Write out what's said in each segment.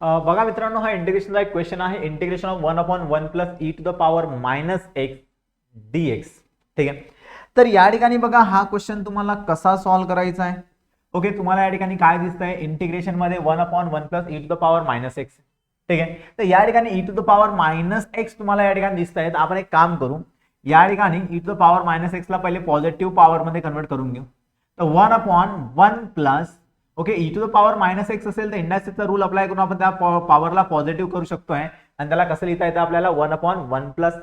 बघा मित्रांनो, हा इंटिग्रेशनचा एक क्वेश्चन आहे. Integration of 1/1 plus e to the power minus x dx. ठीक आहे. तर या ठिकाणी बघा हा क्वेश्चन तुम्हाला कसा सॉल्व्ह करायचा आहे. ओके, तुम्हाला या ठिकाणी काय दिसतंय, इंटिग्रेशन मध्ये 1/1 plus e to the power minus x. ठीक आहे. तर या ठिकाणी e to the power minus x तुम्हाला या ठिकाणी दिसत आहेत. आपण एक काम करू, या ठिकाणी e to the power minus x ला पहिले पॉझिटिव्ह पॉवर मध्ये कन्वर्ट करून घेऊ. तर 1/1 plus okay e to the power minus x असेल तर इंडक्शनचा रूल अप्लाय करून आपण त्या पॉवरला पॉझिटिव्ह करू शकतो आहे. आणि त्याला कसं लिहिता येतं आपल्याला 1/1 plus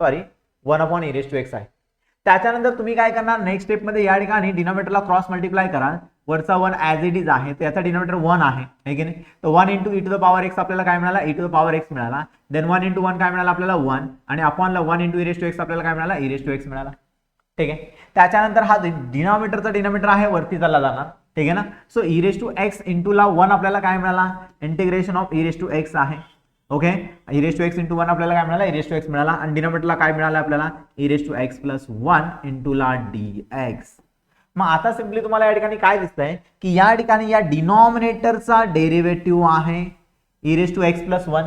1 e raised to x आहे. त्याच्यानंतर तुम्ही काय करणार, नेक्स्ट स्टेप मध्ये या ठिकाणी डिनॉमिनेटरला क्रॉस मल्टिप्लाय कराल. वरचा 1 ऍज इट इज आहे, तर याचा डिनॉमिनेटर 1 आहे की नाही. तर 1 into e to the power x आपल्याला काय मिळाला, e to the power x मिळाला. देन 1 इंटू 1 काय मिळाला आपल्याला 1, आणि अपॉनला 1 into e raise to x आपल्याला काय मिळाला, ई रेस टू एक्स मिळाला. ठीक आहे. त्याच्यानंतर हा डिनॉमिनेटरचा डिनॉमिनेटर आहे वरती चालला जाणार. ठीक आहे ना. So E raise to X into ला 1 आपल्याला काय मिळाला, integration of E raise to X आहे. Okay, E raise to X into 1 आपल्याला काय मिळाला, ई रेस टू एक्स मिळाला. आणि डिनॉमिनेटरला काय मिळालं आपल्याला, e raise to x plus 1 into ला dx. मग आता सिंपली तुम्हाला या ठिकाणी काय दिसतंय की या ठिकाणी या डिनॉमिनेटरचा डेरिव्हेटिव्ह आहे e raise to x plus 1.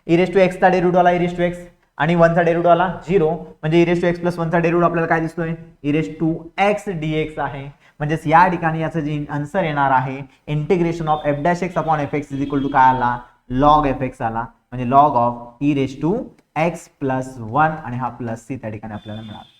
E raise to एक्सचा डेरिव्हेटिव्ह आला ई रेस टू एक्स, आणि 1 चा डेरिव्हेटिव्ह आला 0. म्हणजे e raise to x plus 1 चा डेरिव्हेटिव्ह आपल्याला काय दिसतोय, e raise to x dx आहे. म्हणजेच या ठिकाणी याचं जे आन्सर येणार आहे, integration of f dash x upon f x is equal to काय आला, लॉग एफ एक्स आला. म्हणजे log of E raise to x plus 1 आणि हा प्लस सी त्या ठिकाणी आपल्याला मिळाला.